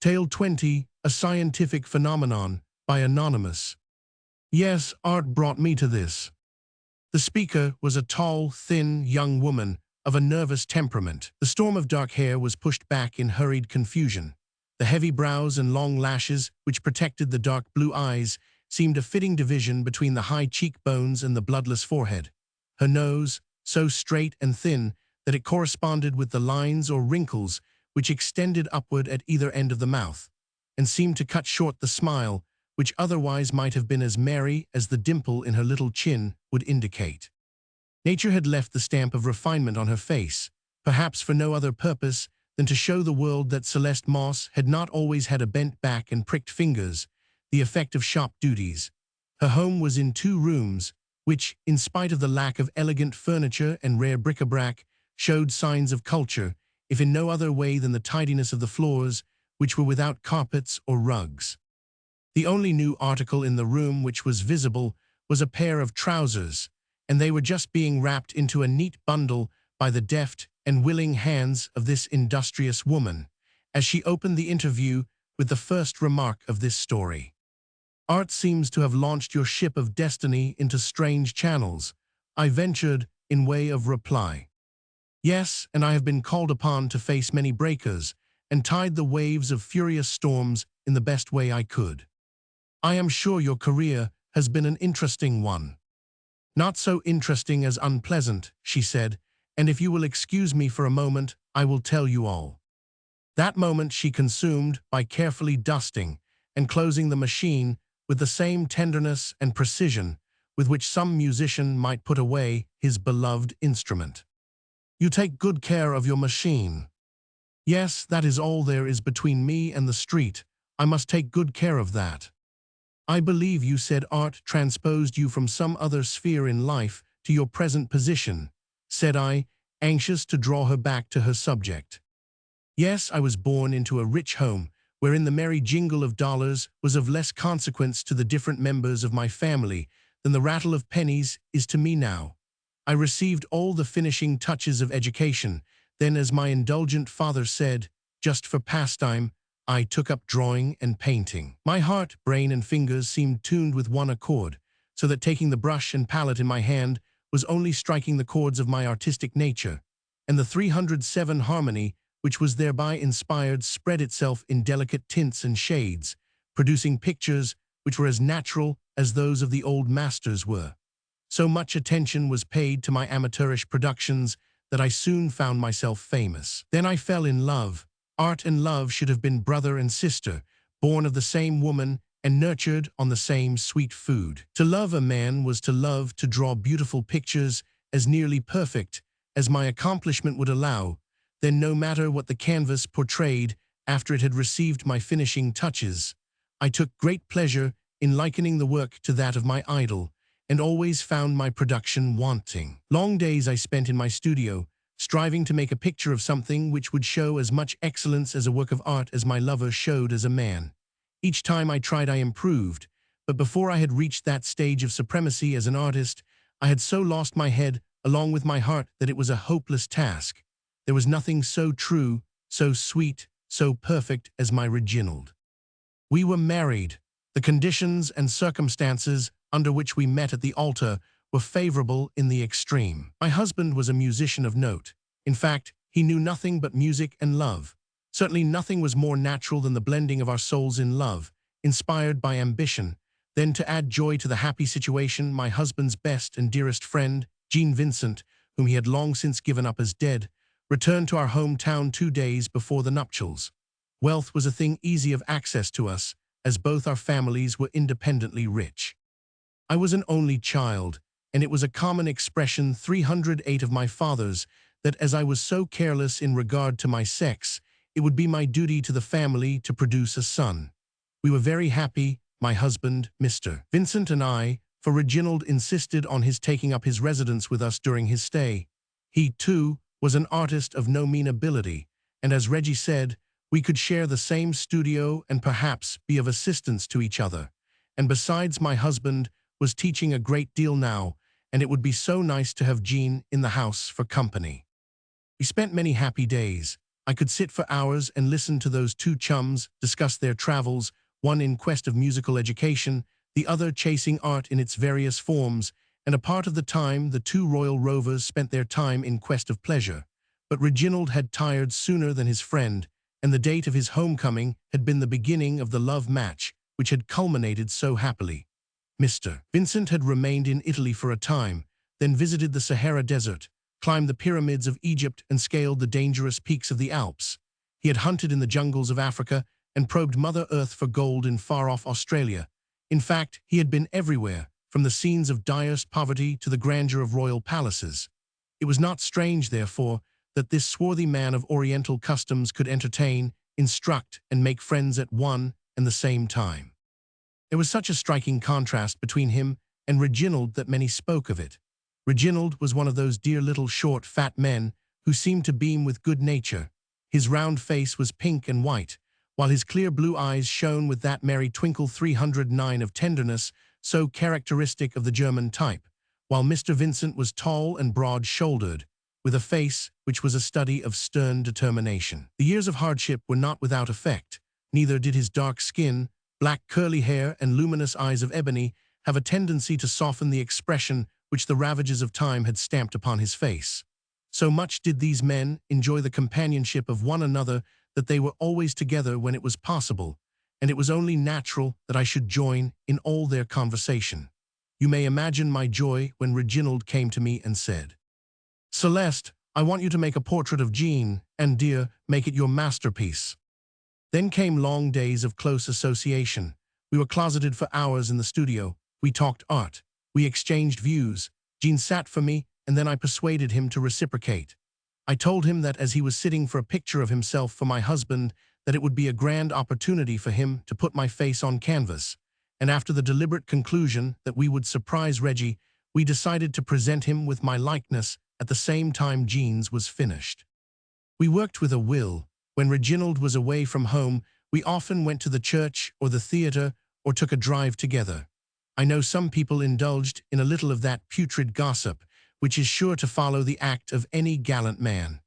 Tale 20, A Scientific Phenomenon, by Anonymous. Yes, art brought me to this. The speaker was a tall, thin, young woman of a nervous temperament. The storm of dark hair was pushed back in hurried confusion. The heavy brows and long lashes, which protected the dark blue eyes, seemed a fitting division between the high cheekbones and the bloodless forehead. Her nose, so straight and thin that it corresponded with the lines or wrinkles which extended upward at either end of the mouth, and seemed to cut short the smile, which otherwise might have been as merry as the dimple in her little chin would indicate. Nature had left the stamp of refinement on her face, perhaps for no other purpose than to show the world that Celeste Moss had not always had a bent back and pricked fingers, the effect of shop duties. Her home was in 2 rooms, which, in spite of the lack of elegant furniture and rare bric-a-brac, showed signs of culture, if in no other way than the tidiness of the floors, which were without carpets or rugs. The only new article in the room which was visible was a pair of trousers, and they were just being wrapped into a neat bundle by the deft and willing hands of this industrious woman, as she opened the interview with the first remark of this story. Art seems to have launched your ship of destiny into strange channels, I ventured in way of reply. Yes, and I have been called upon to face many breakers, and tide the waves of furious storms in the best way I could. I am sure your career has been an interesting one. Not so interesting as unpleasant, she said, and if you will excuse me for a moment, I will tell you all. That moment she consumed by carefully dusting and closing the machine with the same tenderness and precision with which some musician might put away his beloved instrument. You take good care of your machine. Yes, that is all there is between me and the street. I must take good care of that. I believe you said art transposed you from some other sphere in life to your present position, said I, anxious to draw her back to her subject. Yes, I was born into a rich home, wherein the merry jingle of dollars was of less consequence to the different members of my family than the rattle of pennies is to me now. I received all the finishing touches of education, then, as my indulgent father said, just for pastime, I took up drawing and painting. My heart, brain, and fingers seemed tuned with one accord, so that taking the brush and palette in my hand was only striking the chords of my artistic nature, and the 307 harmony, which was thereby inspired, spread itself in delicate tints and shades, producing pictures which were as natural as those of the old masters were. So much attention was paid to my amateurish productions that I soon found myself famous. Then I fell in love. Art and love should have been brother and sister, born of the same woman and nurtured on the same sweet food. To love a man was to love to draw beautiful pictures as nearly perfect as my accomplishment would allow. Then, no matter what the canvas portrayed after it had received my finishing touches, I took great pleasure in likening the work to that of my idol, and always found my production wanting. Long days I spent in my studio, striving to make a picture of something which would show as much excellence as a work of art as my lover showed as a man. Each time I tried I improved, but before I had reached that stage of supremacy as an artist, I had so lost my head along with my heart that it was a hopeless task. There was nothing so true, so sweet, so perfect as my Reginald. We were married. The conditions and circumstances under which we met at the altar were favorable in the extreme. My husband was a musician of note. In fact, he knew nothing but music and love. Certainly nothing was more natural than the blending of our souls in love, inspired by ambition. Then, to add joy to the happy situation, my husband's best and dearest friend, Jean Vincent, whom he had long since given up as dead, returned to our hometown 2 days before the nuptials. Wealth was a thing easy of access to us, as both our families were independently rich. I was an only child, and it was a common expression 308 of my father's that as I was so careless in regard to my sex, it would be my duty to the family to produce a son. We were very happy, my husband, Mr. Vincent, and I, for Reginald insisted on his taking up his residence with us during his stay. He, too, was an artist of no mean ability, and as Reggie said, we could share the same studio and perhaps be of assistance to each other. And besides, my husband was teaching a great deal now, and it would be so nice to have Jean in the house for company. We spent many happy days. I could sit for hours and listen to those two chums discuss their travels, one in quest of musical education, the other chasing art in its various forms, and a part of the time the two royal rovers spent their time in quest of pleasure. But Reginald had tired sooner than his friend, and the date of his homecoming had been the beginning of the love match, which had culminated so happily. Mr. Vincent had remained in Italy for a time, then visited the Sahara Desert, climbed the pyramids of Egypt and scaled the dangerous peaks of the Alps. He had hunted in the jungles of Africa and probed Mother Earth for gold in far-off Australia. In fact, he had been everywhere, from the scenes of direst poverty to the grandeur of royal palaces. It was not strange, therefore, that this swarthy man of Oriental customs could entertain, instruct, and make friends at one and the same time. There was such a striking contrast between him and Reginald that many spoke of it. Reginald was one of those dear little short, fat men who seemed to beam with good nature. His round face was pink and white, while his clear blue eyes shone with that merry twinkle 309 of tenderness so characteristic of the German type, while Mr. Vincent was tall and broad-shouldered, with a face which was a study of stern determination. The years of hardship were not without effect. Neither did his dark skin, black curly hair, and luminous eyes of ebony have a tendency to soften the expression which the ravages of time had stamped upon his face. So much did these men enjoy the companionship of one another that they were always together when it was possible, and it was only natural that I should join in all their conversation. You may imagine my joy when Reginald came to me and said, "Celeste, I want you to make a portrait of Jean, and dear, make it your masterpiece." Then came long days of close association. We were closeted for hours in the studio. We talked art. We exchanged views. Jean sat for me, and then I persuaded him to reciprocate. I told him that as he was sitting for a picture of himself for my husband, that it would be a grand opportunity for him to put my face on canvas. And after the deliberate conclusion that we would surprise Reggie, we decided to present him with my likeness at the same time Jean's was finished. We worked with a will. When Reginald was away from home, we often went to the church or the theater or took a drive together. I know some people indulged in a little of that putrid gossip, which is sure to follow the act of any gallant man.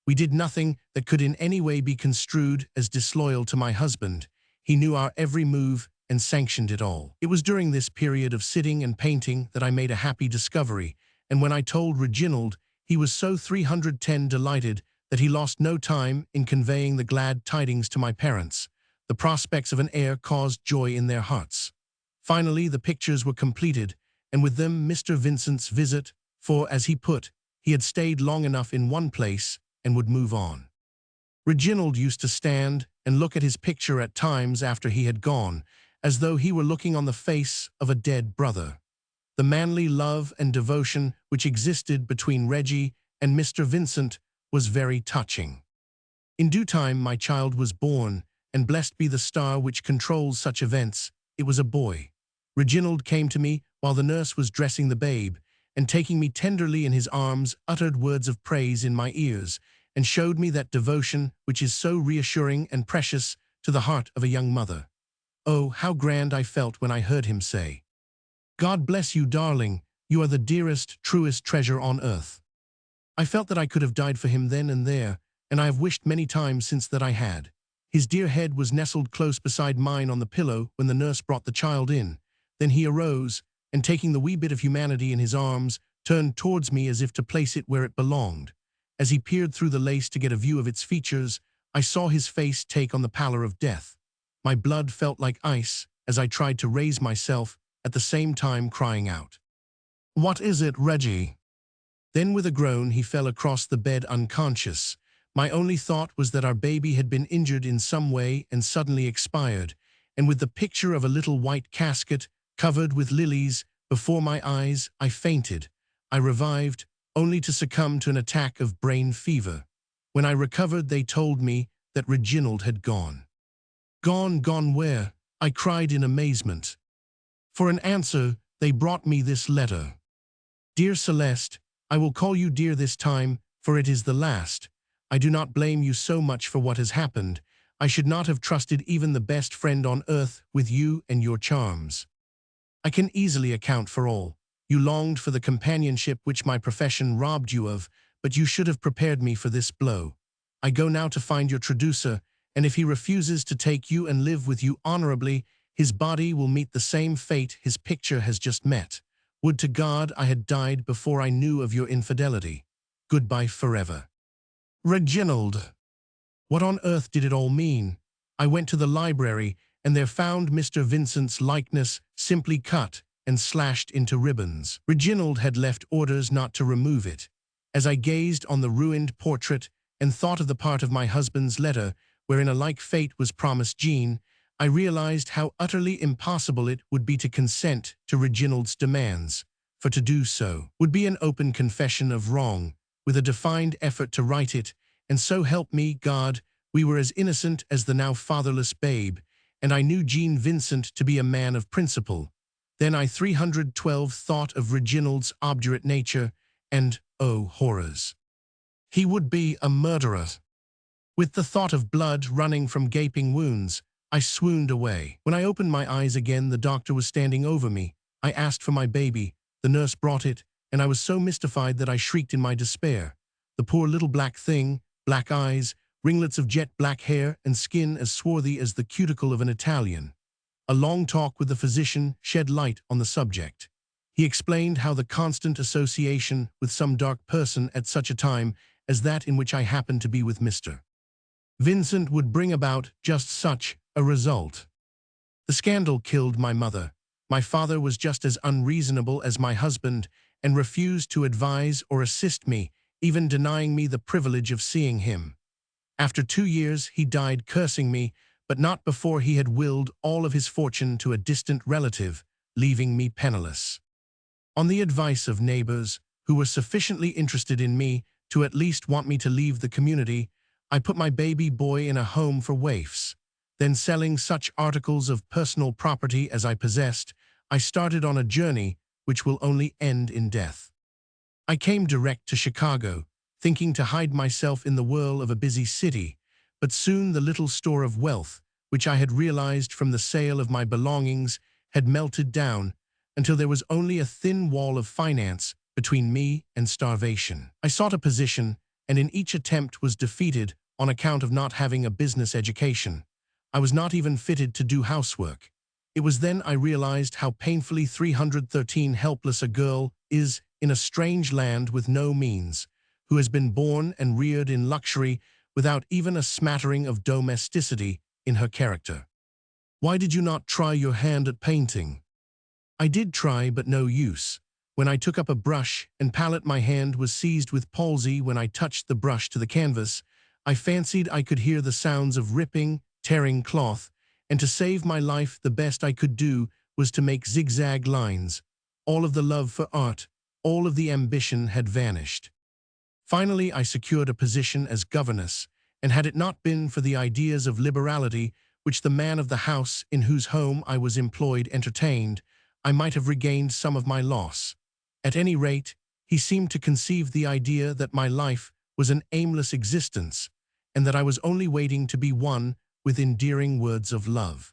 We did nothing that could in any way be construed as disloyal to my husband. He knew our every move and sanctioned it all. It was during this period of sitting and painting that I made a happy discovery, and when I told Reginald, he was so 310 delighted that he lost no time in conveying the glad tidings to my parents. The prospects of an heir caused joy in their hearts. Finally, the pictures were completed, and with them Mr. Vincent's visit, for, as he put, he had stayed long enough in one place and would move on. Reginald used to stand and look at his picture at times after he had gone, as though he were looking on the face of a dead brother. The manly love and devotion which existed between Reggie and Mr. Vincent was very touching. In due time my child was born, and blessed be the star which controls such events, it was a boy. Reginald came to me while the nurse was dressing the babe, and taking me tenderly in his arms, uttered words of praise in my ears, and showed me that devotion which is so reassuring and precious to the heart of a young mother. Oh, how grand I felt when I heard him say, "God bless you, darling, you are the dearest, truest treasure on earth." I felt that I could have died for him then and there, and I have wished many times since that I had. His dear head was nestled close beside mine on the pillow when the nurse brought the child in. Then he arose, and taking the wee bit of humanity in his arms, turned towards me as if to place it where it belonged. As he peered through the lace to get a view of its features, I saw his face take on the pallor of death. My blood felt like ice as I tried to raise myself, at the same time crying out, "What is it, Reggie?" Then with a groan he fell across the bed unconscious. My only thought was that our baby had been injured in some way and suddenly expired, and with the picture of a little white casket, covered with lilies, before my eyes, I fainted. I revived, only to succumb to an attack of brain fever. When I recovered, they told me that Reginald had gone. Gone where? I cried in amazement. For an answer, they brought me this letter. "Dear Celeste, I will call you dear this time, for it is the last. I do not blame you so much for what has happened. I should not have trusted even the best friend on earth with you and your charms. I can easily account for all. You longed for the companionship which my profession robbed you of, but you should have prepared me for this blow. I go now to find your traducer, and if he refuses to take you and live with you honorably, his body will meet the same fate his picture has just met. Would to God I had died before I knew of your infidelity. Goodbye forever. Reginald. What on earth did it all mean? I went to the library, and there found Mr. Vincent's likeness simply cut and slashed into ribbons. Reginald had left orders not to remove it. As I gazed on the ruined portrait and thought of the part of my husband's letter wherein a like fate was promised Jean, I realized how utterly impossible it would be to consent to Reginald's demands, for to do so would be an open confession of wrong, with a defined effort to right it, and so help me, God, we were as innocent as the now fatherless babe, and I knew Jean Vincent to be a man of principle. Then I 312 thought of Reginald's obdurate nature, and, oh horrors, he would be a murderer. With the thought of blood running from gaping wounds, I swooned away. When I opened my eyes again, the doctor was standing over me. I asked for my baby. The nurse brought it, and I was so mystified that I shrieked in my despair. The poor little black thing, black eyes, ringlets of jet black hair, and skin as swarthy as the cuticle of an Italian. A long talk with the physician shed light on the subject. He explained how the constant association with some dark person at such a time as that in which I happened to be with Mr. Vincent would bring about just such a result. The scandal killed my mother. My father was just as unreasonable as my husband and refused to advise or assist me, even denying me the privilege of seeing him. After 2 years, he died cursing me, but not before he had willed all of his fortune to a distant relative, leaving me penniless. On the advice of neighbors, who were sufficiently interested in me to at least want me to leave the community, I put my baby boy in a home for waifs. Then, selling such articles of personal property as I possessed, I started on a journey which will only end in death. I came direct to Chicago, thinking to hide myself in the whirl of a busy city, but soon the little store of wealth, which I had realized from the sale of my belongings, had melted down until there was only a thin wall of finance between me and starvation. I sought a position, and in each attempt was defeated on account of not having a business education. I was not even fitted to do housework. It was then I realized how painfully 313 helpless a girl is in a strange land with no means, who has been born and reared in luxury without even a smattering of domesticity in her character. Why did you not try your hand at painting? I did try, but no use. When I took up a brush and palette, my hand was seized with palsy. When I touched the brush to the canvas, I fancied I could hear the sounds of ripping, tearing cloth, and to save my life the best I could do was to make zigzag lines. All of the love for art, all of the ambition had vanished. Finally, I secured a position as governess, and had it not been for the ideas of liberality which the man of the house in whose home I was employed entertained, I might have regained some of my loss. At any rate, he seemed to conceive the idea that my life was an aimless existence, and that I was only waiting to be won with endearing words of love.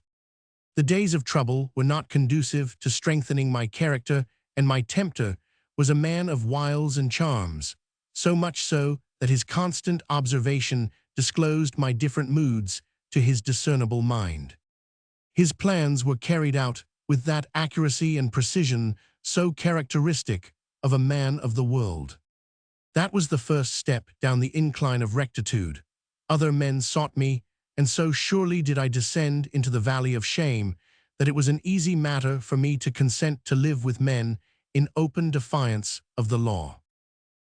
The days of trouble were not conducive to strengthening my character, and my tempter was a man of wiles and charms, so much so that his constant observation disclosed my different moods to his discernible mind. His plans were carried out with that accuracy and precision so characteristic of a man of the world. That was the first step down the incline of rectitude. Other men sought me, and so surely did I descend into the valley of shame that it was an easy matter for me to consent to live with men in open defiance of the law.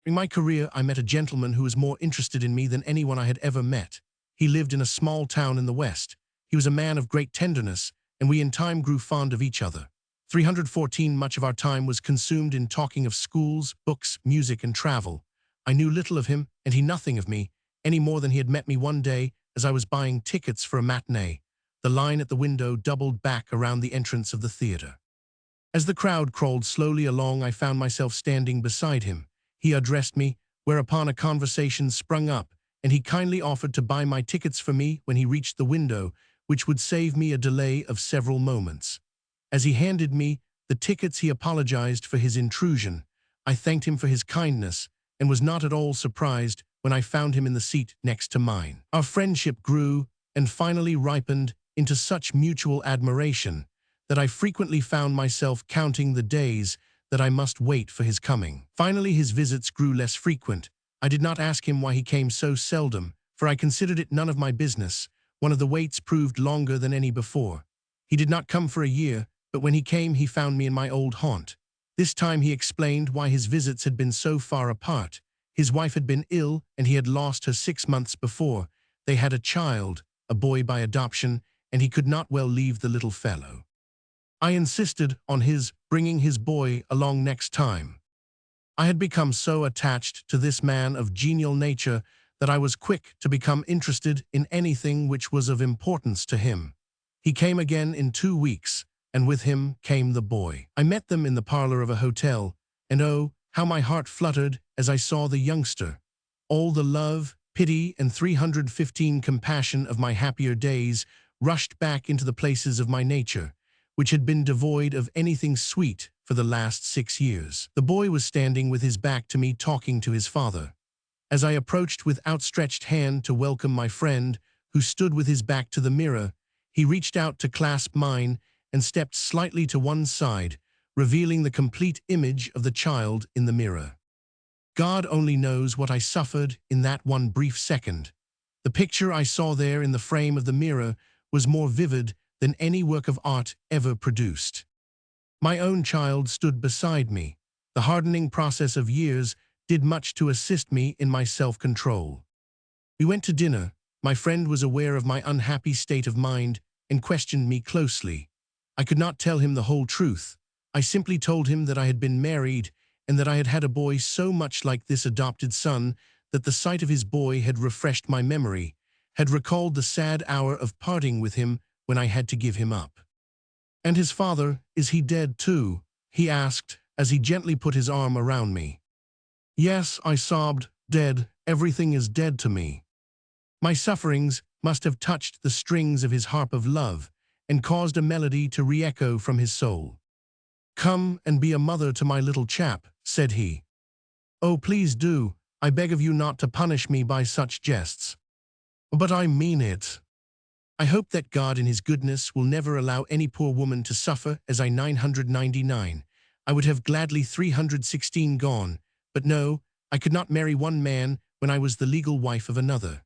In my career, I met a gentleman who was more interested in me than anyone I had ever met. He lived in a small town in the West. He was a man of great tenderness, and we in time grew fond of each other. 314 Much of our time was consumed in talking of schools, books, music, and travel. I knew little of him, and he nothing of me, any more than he had met me one day as I was buying tickets for a matinee. The line at the window doubled back around the entrance of the theater. As the crowd crawled slowly along, I found myself standing beside him. He addressed me, whereupon a conversation sprung up, and he kindly offered to buy my tickets for me when he reached the window, which would save me a delay of several moments. As he handed me the tickets, he apologized for his intrusion. I thanked him for his kindness, and was not at all surprised when I found him in the seat next to mine. Our friendship grew and finally ripened into such mutual admiration that I frequently found myself counting the days that I must wait for his coming. Finally, his visits grew less frequent. I did not ask him why he came so seldom, for I considered it none of my business. One of the waits proved longer than any before. He did not come for a year, but when he came, he found me in my old haunt. This time he explained why his visits had been so far apart. His wife had been ill, and he had lost her 6 months before. They had a child, a boy by adoption, and he could not well leave the little fellow. I insisted on his bringing his boy along next time. I had become so attached to this man of genial nature that I was quick to become interested in anything which was of importance to him. He came again in 2 weeks, and with him came the boy. I met them in the parlor of a hotel, and oh, how my heart fluttered as I saw the youngster. All the love, pity, and 315 compassion of my happier days rushed back into the places of my nature, which had been devoid of anything sweet for the last 6 years. The boy was standing with his back to me, talking to his father. As I approached with outstretched hand to welcome my friend, who stood with his back to the mirror, he reached out to clasp mine and stepped slightly to one side, revealing the complete image of the child in the mirror. God only knows what I suffered in that one brief second. The picture I saw there in the frame of the mirror was more vivid than any work of art ever produced. My own child stood beside me. The hardening process of years did much to assist me in my self-control. We went to dinner. My friend was aware of my unhappy state of mind and questioned me closely. I could not tell him the whole truth. I simply told him that I had been married and that I had had a boy so much like this adopted son that the sight of his boy had refreshed my memory, had recalled the sad hour of parting with him when I had to give him up. "And his father, is he dead too?" he asked as he gently put his arm around me. "Yes," I sobbed, "dead, everything is dead to me." My sufferings must have touched the strings of his harp of love and caused a melody to re-echo from his soul. "Come and be a mother to my little chap," said he. "Oh, please do. I beg of you not to punish me by such jests." "But I mean it. I hope that God in his goodness will never allow any poor woman to suffer as I 999. I would have gladly 316 gone, but no, I could not marry one man when I was the legal wife of another.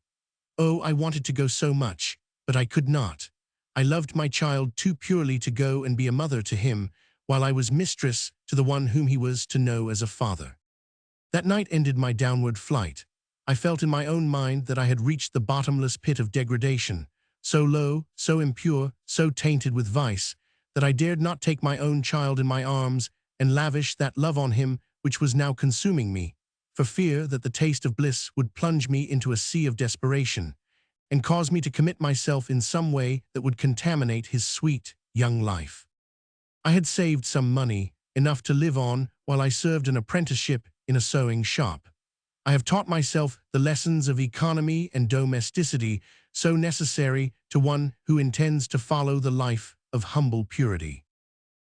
Oh, I wanted to go so much, but I could not. I loved my child too purely to go and be a mother to him, while I was mistress to the one whom he was to know as a father. That night ended my downward flight. I felt in my own mind that I had reached the bottomless pit of degradation, so low, so impure, so tainted with vice, that I dared not take my own child in my arms and lavish that love on him which was now consuming me, for fear that the taste of bliss would plunge me into a sea of desperation and cause me to commit myself in some way that would contaminate his sweet, young life. I had saved some money, enough to live on while I served an apprenticeship in a sewing shop. I have taught myself the lessons of economy and domesticity so necessary to one who intends to follow the life of humble purity.